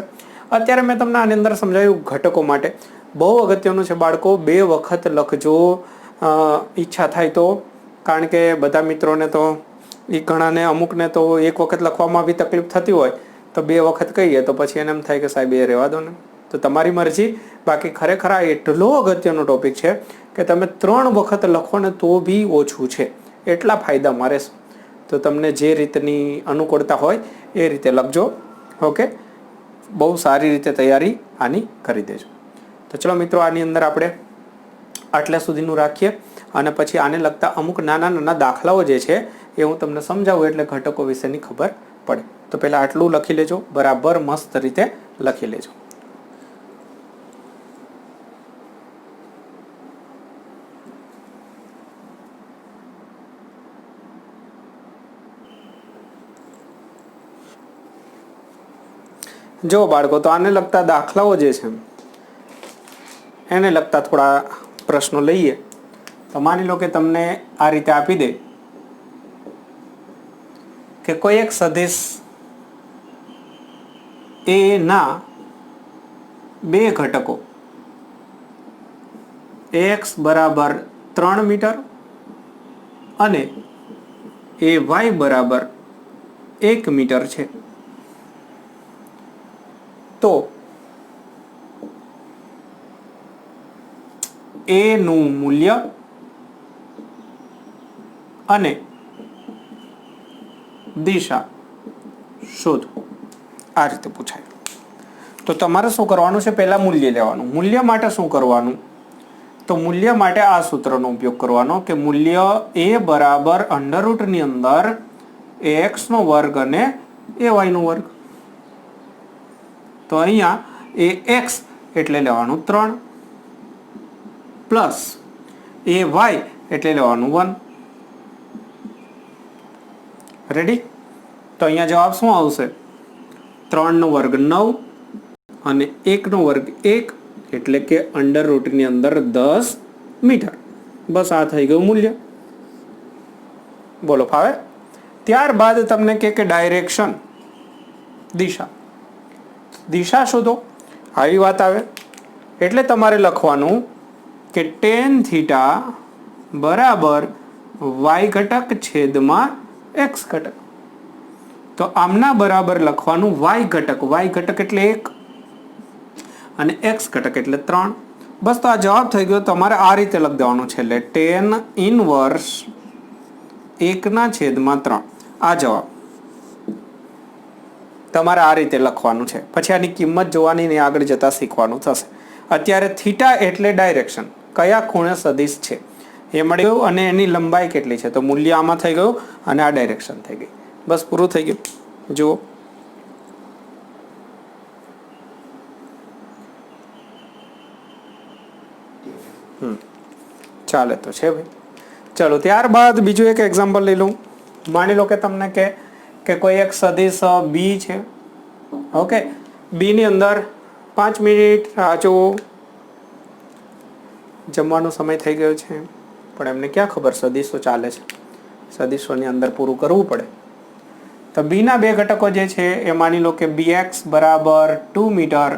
અત્યારે મેં તમને આની અંદર સમજાવ્યું ઘટકો માટે. બહુ અગત્યનું છે બાળકો, 2 વખત લખજો ઈચ્છા થાય તો, કારણ કે બધા મિત્રોને તો એ ઘણાને અમુકને તો એક વખત લખવામાં બી તકલીફ થતી હોય, તો 2 વખત કહીએ તો પછી એને એમ થાય કે સાહેબ એ રહેવા દો ને. તો તમારી મરજી. બાકી ખરેખર આ એટલો અગત્યનો ટોપિક છે કે તમે 3 વખત લખો ને તો બી ઓછું છે, એટલા ફાયદા મારે. તો તમને જે રીતની અનુકૂળતા હોય એ રીતે લખજો. ઓકે, બહુ સારી રીતે તૈયારી આની કરી દેજો. તો ચલો મિત્રો, આની અંદર આપણે આટલા સુધીનું રાખીએ અને પછી આને લગતા અમુક નાના નાના દાખલાઓ જે છે એ હું તમને સમજાવું એટલે ઘટકો વિશેની ખબર પડે. તો પહેલાં આટલું લખી લેજો, બરાબર મસ્ત રીતે લખી લેજો. જો બાળકો, તો આને લગતા દાખલાઓ જે છે એને લગતા થોડા પ્રશ્નો લઈએ. તો માની લો કે તમને આ રીતે આપી દે કે કોઈ એક સદિશ એ ના 2 ઘટકો એક્સ બરાબર 3 મીટર અને એ વાય બરાબર 1 મીટર છે. તો એ નું મૂલ્ય અને દિશા શોધો. આ રીતે પૂછાય. તો તમારે શું કરવાનું છે? પહેલા મૂલ્ય લેવાનું. મૂલ્ય માટે શું કરવાનું? તો મૂલ્ય માટે આ સૂત્રનો ઉપયોગ કરવાનો કે મૂલ્ય એ બરાબર √ ની અંદર એક્સ નો વર્ગ અને એ વાય નો વર્ગ. તો અહીંયા એ એક્સ એટલે લેવાનું 3 પ્લસ એ વાય એટલે લેવાનું 1. રેડી? તો અહીંયા જવાબ શું આવશે? 3 નો વર્ગ 9 અને 1 નો વર્ગ 1, એટલે કે √ ની અંદર 10 મીટર. બસ આ થઈ ગયું મૂલ્ય. બોલો, ફાવે? ત્યારબાદ તમને કે ડાયરેક્શન, દિશા. દિશા શોધો, આવી વાત આવે. એટલે તમારે લખવાનું કે tan થીટા બરાબર વાય ઘટક છેદમાં એક્સ ઘટક. તો આમના બરાબર લખવાનું વાય ઘટક. વાય ઘટક એટલે 1 અને એક્સ ઘટક એટલે 3. બસ, તો આ જવાબ થઈ ગયો. તમારે આ રીતે લખી દેવાનું છે, એટલે tan ઇનવર્સ 1/3. આ જવાબ તમારે આ રીતે લખવાનું છે. પછી આની કિંમત જોવાની ને આગળ જતા શીખવાનું થશે. અત્યારે થીટા એટલે ડાયરેક્શન, કયા ખૂણે સદિશ છે એ મળી ગયું અને એની લંબાઈ કેટલી છે. તો મૂલ્ય આમાં થઈ ગયું અને આ ડાયરેક્શન થઈ ગઈ. બસ, પૂરું થઈ ગયું. જુઓ, ચાલે તો છે ભાઈ. ચલો, ત્યારબાદ બીજું એક એક્ઝામ્પલ લઈ લઉં. માની લો કે તમને કે કોઈ એક સદિશ બી છે. ઓકે, બી ની અંદર 5 મિનિટ રાહ જુઓ. જમવાનો સમય થઈ ગયો છે, પણ એમને ક્યાં ખબર સદિશ તો ચાલે છે. સદિશોની અંદર પૂરું કરવું પડે. તો b ના બે ઘટકો જે છે એ માની લો કે bx બરાબર 2 મીટર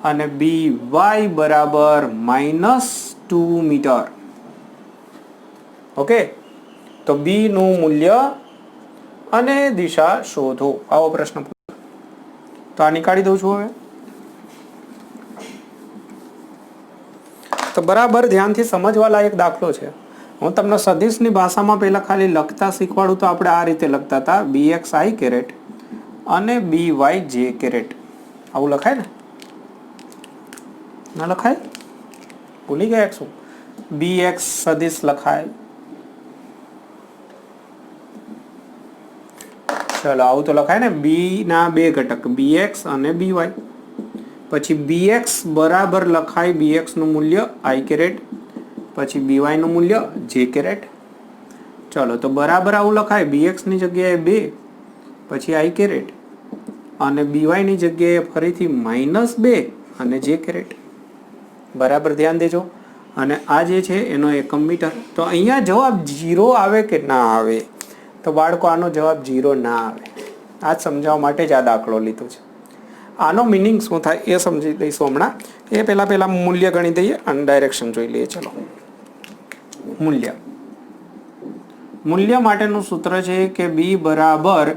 અને by બરાબર -2 મીટર. ઓકે, તો b નું મૂલ્ય અને દિશા શોધો, આવો પ્રશ્ન. તો આ નીકાળી દઉં છું હવે. તો બરાબર ધ્યાનથી સમજવા લાયક દાખલો છે. હું તમને સદિશની ભાષામાં પહેલા ખાલી લખતા શીખવાડું. તો આપણે આ રીતે લખતા હતા bx i કેરેટ અને by j કેરેટ. આવું લખાય ને? ના લખાય? ભૂલી ગયા શું? bx સદિશ લખાય. ચલો આવું તો લખાય ને. b ના બે ઘટક bx અને by. પછી bx બરાબર લખાય bx નું મૂલ્ય i કેરેટ, પછી by નું મૂલ્ય j કેરેટ. ચલો તો બરાબર આવું લખાય bx ની જગ્યાએ 2 પછી i કેરેટ અને by ની જગ્યાએ ફરીથી -2 અને j કેરેટ. બરાબર ધ્યાન દેજો. અને આ જે છે એનો એકમ મીટર. તો અહીંયા જવાબ 0 આવે કે ના આવે? તો બાળકો આનો જવાબ 0 ના આવે. આ સમજાવવા માટે જ આ દાખલો લીધો છે. આનો મિનિંગ શું થાય એ સમજી દઈશું હમણાં. એ પહેલા મૂલ્ય ગણી દઈએ અને ડાયરેક્શન જોઈ લઈએ. ચલો, મૂલ્ય માટેનું સૂત્ર છે કે b બરાબર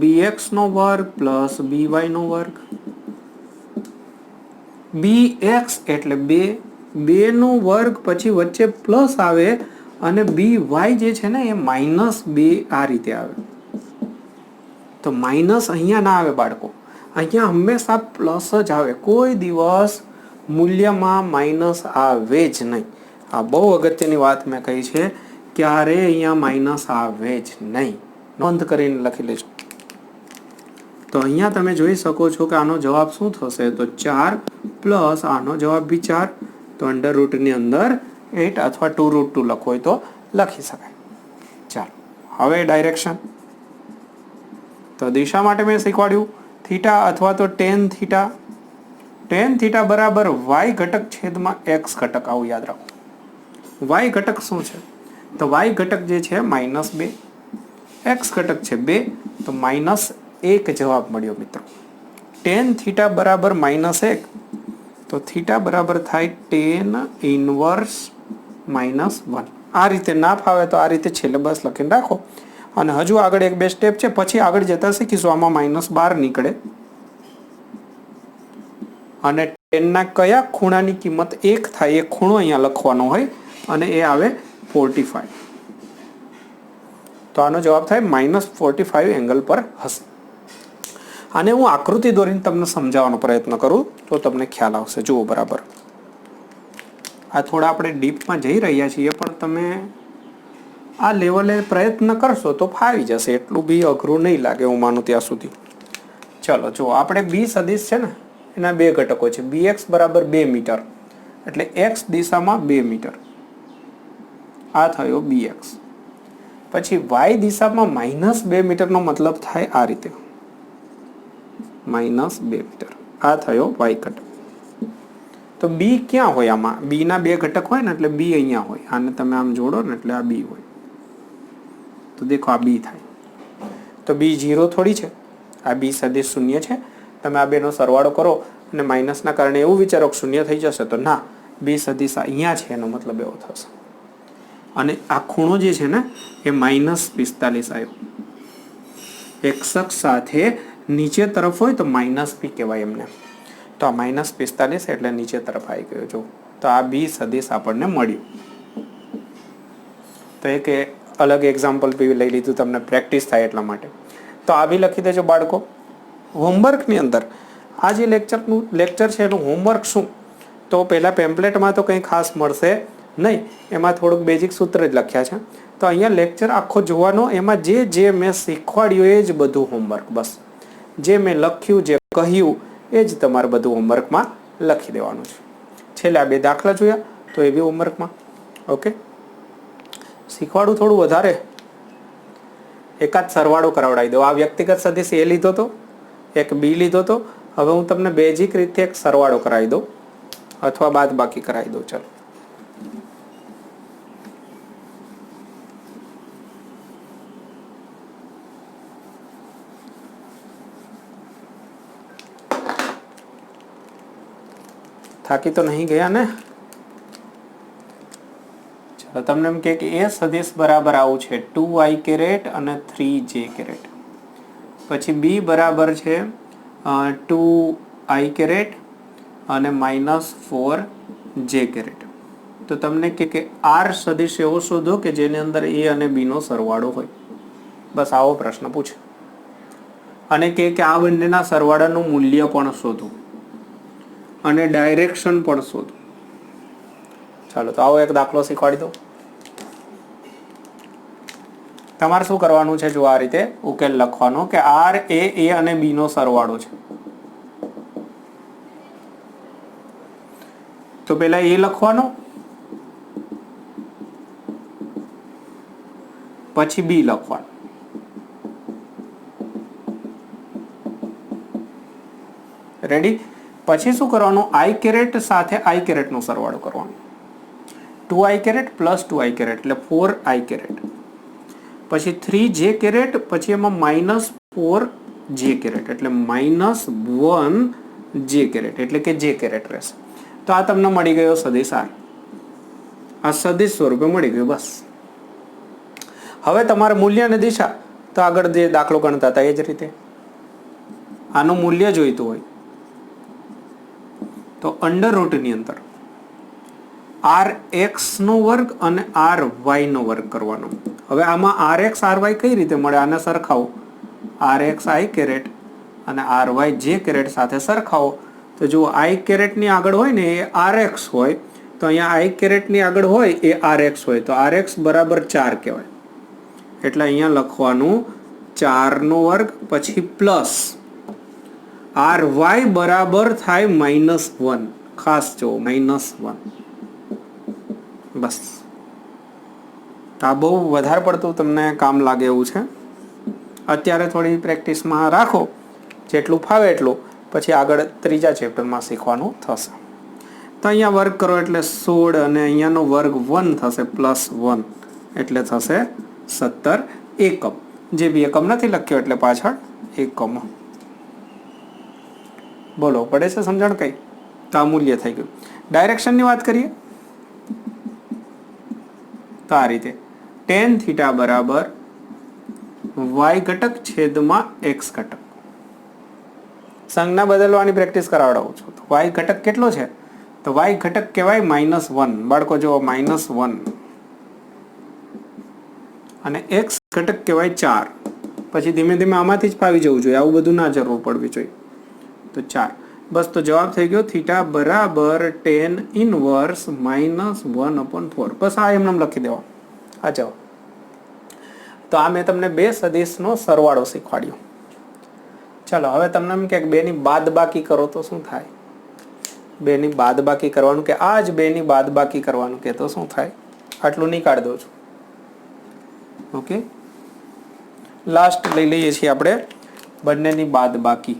bx નો વર્ગ પ્લસ by નો વર્ગ. bx એટલે 2 નો વર્ગ પછી વચ્ચે પ્લસ આવે અને by જે છે ને એ -2 આ રીતે આવે. તો માઇનસ અહીંયા ના આવે બાળકો, અહીંયા હંમેશા પ્લસ જ આવે. કોઈ દિવસ મૂલ્યમાં માઇનસ આવે જ નહીં. આ બહુ અગત્યની વાત મેં કહી છે. ક્યારે અહીંયા માઇનસ આવે જ નહીં. નોંધ કરીને લખી લેજો. તો અહીંયા તમે જોઈ શકો છો કે આનો જવાબ શું થશે? તો 4 પ્લસ આનો જવાબ બી 4. તો અંડર રૂટની અંદર 8 અથવા 2√2 લખો હોય તો લખી શકાય. ચાલો હવે ડાયરેક્શન. તો દિશા માટે મેં શીખવાડ્યું થીટા અથવા તો ટેન થીટા. ટેન થીટા બરાબર y ઘટક છેદમાં x ઘટક. આવું યાદ રાખો. y ઘટક શું છે? તો y ઘટક જે છે -2, x ઘટક છે 2, તો -1 જવાબ મળ્યો મિત્રો. ટેન થીટા બરાબર -1, તો થીટા બરાબર થાય ટેન ઇનવર્સ -1. આ રીતે ના ફાવે તો આ રીતે છેલ્લે બસ લખીને રાખો. અને હજુ આગળ 1-2 સ્ટેપ છે, પછી આગળ જતા શીખીશું. આમાં -12 નીકળે અને 10 ના કયા ખૂણાની કિંમત 1 થાય એ ખૂણો અહીંયા લખવાનો હોય અને એ આવે 45. તો આનો જવાબ થાય -45 એંગલ પર હશે. આને હું આકૃતિ દોરીને તમને સમજાવવાનો પ્રયત્ન કરું તો તમને ખ્યાલ આવશે. જુઓ બરાબર. આ થોડા આપણે ડીપમાં જઈ રહ્યા છીએ, પણ તમે આ લેવલે પ્રયત્ન કરશો તો ફાવી જશે. એટલું બી અઘરું નહીં લાગે, હું માનું ત્યાં સુધી. ચલો જો આપણે b સદિશ છે ને એના બે ઘટકો છે. bx બરાબર 2 મીટર એટલે x દિશામાં 2 મીટર. આ થયો bx. પછી y દિશામાં -2 મીટરનો મતલબ થાય આ રીતે, -2 મીટર. આ થયો y ઘટક. તો b ક્યાં હોય આમાં? b ના બે ઘટક હોય ને એટલે b અહીંયા હોય. આને તમે આમ જોડો ને એટલે આ b હોય. તો દેખો આ b થાય. તો b 0 થોડી છે, આ b સદિશ 0 છે. તમે આ બેનો સરવાળો કરો અને માઇનસના કારણે એવું વિચારો કે 0 થઈ જશે, તો ના, b સદિશ અહીંયા છે એનો મતલબ એવો થશે. અને આ ખૂણો જે છે ને એ -45 આવ્યો. x અક્ષ સાથે નીચે તરફ હોય તો -p કહેવાય એમને. તો આ -45 એટલે નીચે તરફ આવી ગયો. જો તો આ b સદિશ આપણને મળ્યું. તો એક અલગ એક્ઝામ્પલ બી લઈ લીધું તમને પ્રેક્ટિસ થાય એટલા માટે. તો આ બી લખી દેજો બાળકો. હોમવર્કની અંદર આ જે લેક્ચર છે એનું હોમવર્ક શું? તો પહેલાં પેમ્પલેટમાં તો કંઈ ખાસ મળશે નહીં, એમાં થોડુંક બેઝિક સૂત્ર જ લખ્યા છે. તો અહીંયા લેક્ચર આખો જોવાનો, એમાં જે મેં શીખવાડ્યું એ જ બધું હોમવર્ક. બસ જે મેં લખ્યું, જે કહ્યું એ જ તમારે બધું હોમવર્કમાં લખી દેવાનું છે. છેલ્લે આ 2 દાખલા જોયા તો એ બી હોમવર્કમાં. ઓકે, શીખવાડું થોડું વધારે. એકાદ સરવાળો કરાવડાવી દો. આ વ્યક્તિગત સદિશ એ લીધો તો, એક બી લીધો તો. હવે હું તમને બેઝિક રીતે એક સરવાળો કરાવી દઉં અથવા બાદબાકી કરાવી દઉં. ચાલો થાકી તો નહીં ગયા ને? ચાલો તમને એમ કે એ સદિશ બરાબર આવું છે 2i કેરેટ અને 3j કેરેટ. પછી બી બરાબર છે 2i કેરેટ અને -4j કેરેટ. તો તમને કે આર સદિશ એવો શોધો કે જેની અંદર એ અને બી નો સરવાળો હોય. બસ આવો પ્રશ્ન પૂછે. અને કે આ બંનેના સરવાળાનું મૂલ્ય પણ શોધો અને ડાયરેક્શન પણ શોધો. ચાલો તો આવો એક દાખલો શીખવાડી દો. તમારે શું કરવાનું છે? જો આ રીતે ઉકેલ લખવાનો કે આર એ અને બી નો સરવાળો છે. તો પેલા એ લખવાનો, પછી બી લખવાનું. રેડી? પછી શું કરવાનું? આઈ કેરેટ સાથે આઈ કેરેટ નો સરવાળો કરવાનો. 2i caret plus 2i caret એટલે 4i કેરેટ. પછી 3j કેરેટ, પછી એમાં -4j કેરેટ એટલે -1j કેરેટ એટલે કે j કેરેટ રહેશે. તો આ તમને મળી ગયો સદિશ આર. આ સદિશ સ્વરૂપે મળી ગયું. બસ હવે તમારે મૂલ્ય અને દિશા તો આગળ જે દાખલો ગણતા હતા એ જ રીતે આનું મૂલ્ય જોઈતું હોય તો અંડરરૂટની અંદર rx નો વર્ગ અને ry નો વર્ગ કરવાનો. હવે આમાં rx ry કઈ રીતે મળે? આને સરખાવો. rx i કેરેટ અને ry j કેરેટ સાથે સરખાવો તો જો i કેરેટ ની આગળ હોય ને એ rx હોય, તો અહીંયા i કેરેટ ની આગળ હોય એ rx હોય, તો rx બરાબર 4 કહેવાય. એટલે અહીંયા લખવાનું 4 નો વર્ગ પછી પ્લસ ry બરાબર થાય -1. ખાસ જો -1. બસ આ બહુ વધારે પડતું તમને કામ લાગે એવું છે. અત્યારે થોડી પ્રેક્ટિસમાં રાખો, જેટલું ફાવે એટલું, પછી આગળ ત્રીજા ચેપ્ટરમાં શીખવાનું થશે. તો અહીંયા વર્ગ કરો એટલે 16 અને અહીંયાનો વર્ગ 1 થશે +1 એટલે થશે 17 એકમ. જે બી એકમ નથી લખ્યો એટલે પાછળ એકમ. બોલો પડે છે સમજણ કઈ? તો આ મૂલ્ય થઈ ગયું. ડાયરેક્શનની વાત કરીએ તો આ રીતે tan θ બરાબર y ઘટક છેદમાં x ઘટક. સંજ્ઞા બદલવાની પ્રેક્ટિસ કરાવડાવું છું. તો y ઘટક કેટલો છે? તો y ઘટક કહેવાય -1. બાળકો જો -1 અને x ઘટક કહેવાય 4. પછી ધીમે ધીમે આમાંથી જ ફાવી જવું જોઈએ, આવું બધું ના જરૂર પડવી જોઈએ. તો 4. બસ તો જવાબ થઈ ગયો θ બરાબર tan ઇનવર્સ -1/4. બસ આ એમને લખી દેવા. આ જવાબ. તો આ મેં તમને બે સદિશનો સરવાળો શીખવાડ્યો. ચાલો હવે તમને એમ કે બેની બાદબાકી કરો તો શું થાય? બેની બાદબાકી કરવાનું કે આ જ બેની બાદબાકી કરવાનું કે તો શું થાય? આટલું નીકાળી દઉં છું. ઓકે, લાસ્ટ લઈ લઈએ છીએ આપણે બંનેની બાદબાકી.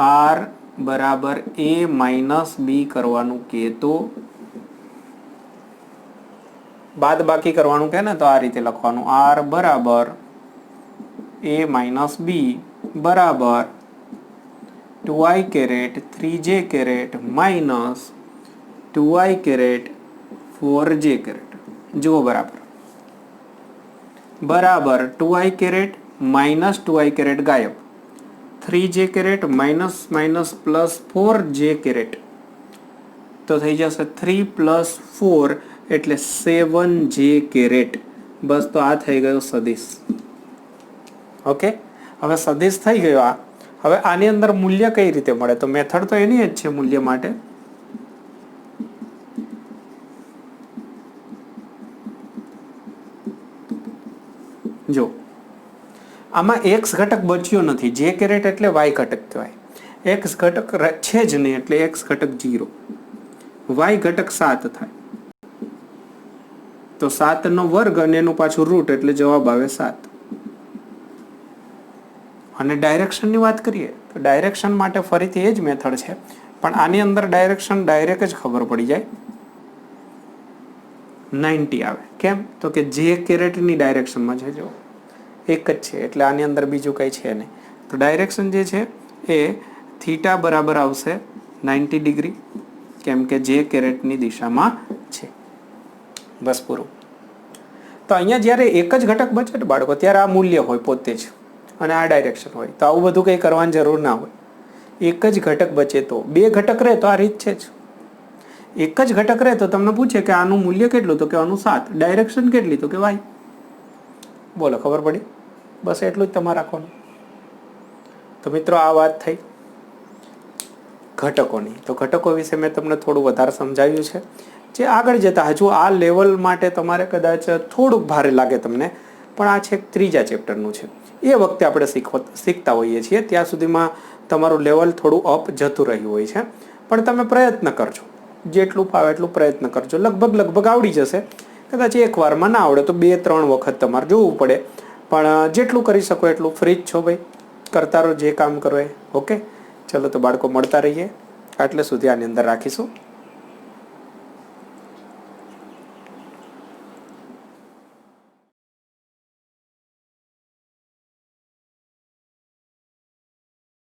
r બરાબર a - b કરવાનું કે તો બાદબાકી કરવાનું કે ને તો આ રીતે લખવાનું r બરાબર a - b બરાબર 2i caret 3j caret -2i caret 4j caret. જુઓ બરાબર 2i કેરેટ -2i કેરેટ ગાયબ, 3j કેરેટ +4j કેરેટ તો થઈ જશે 3 + 4 એટલે 7j કેરેટ. બસ તો આ થઈ ગયો સદિશ. ઓકે, હવે સદિશ થઈ ગયો આ. હવે આની અંદર મૂલ્ય કઈ રીતે મળે? તો મેથડ તો એની જ છે મૂલ્ય માટે. જો આમાં x ઘટક બચ્યો નથી, j કેરેટ એટલે y ઘટક કહેવાય. x ઘટક છે જ નહીં એટલે x ઘટક 0, y ઘટક 7 થાય તો 7 નો વર્ગ અને એનું પાછું રૂટ એટલે જવાબ આવે 7. અને ડાયરેક્શનની વાત કરીએ તો ડાયરેક્શન માટે ફરીથી એ જ મેથડ છે, પણ આની અંદર ડાયરેક્શન ડાયરેક્ટ જ ખબર પડી જાય. 90 આવે. કેમ? તો કે જે કેરેટની ડાયરેક્શનમાં છે જો એક જ છે એટલે આની અંદર બીજું કંઈ છે નહીં. તો ડાયરેક્શન જે છે એ થીટા બરાબર આવશે 90 ડિગ્રી, કેમ કે જે કેરેટની દિશામાં છે. બસ પૂરું. તો અહીંયા જ્યારે એક જ ઘટક બચે ને બાળકો, ત્યારે આ મૂલ્ય હોય પોતે જ અને આ ડાયરેક્શન હોય. તો આવું બધું કંઈ કરવાની જરૂર ના હોય. એક જ ઘટક બચે તો, બે ઘટક રહે તો આ રીત છે જ. એક જ ઘટક રહે તો તમને પૂછે કે આનું મૂલ્ય કેટલું, તો કે આનું 7, ડાયરેક્શન કેટલી, તો કે વાય. બોલો, ખબર પડી? બસ એટલું જ તમારે રાખવાનું. તો મિત્રો આ વાત થઈ ઘટકોની. તો ઘટકો વિશે મેં તમને થોડું વધારે સમજાવ્યું છે. જે આગળ જતા હજુ આ લેવલ માટે તમારે કદાચ થોડુંક ભારે લાગે તમને, પણ આ છે ત્રીજા ચેપ્ટરનું છે. એ વખતે આપણે શીખતા હોઈએ છીએ, ત્યાં સુધીમાં તમારું લેવલ થોડું અપ જતું રહ્યું હોય છે. પણ તમે પ્રયત્ન કરજો, જેટલું ફાવે એટલું પ્રયત્ન કરજો. લગભગ આવડી જશે. કદાચ એક વારમાં ના આવડે તો 2-3 વખત તમારે જોવું પડે, પણ જેટલું કરી શકો એટલું ફ્રી જ છો ભાઈ, કરતા રહો જે કામ કરો એ. ઓકે, ચલો તો બાળકો મળતા રહીએ. આટલે સુધી આની અંદર રાખીશું.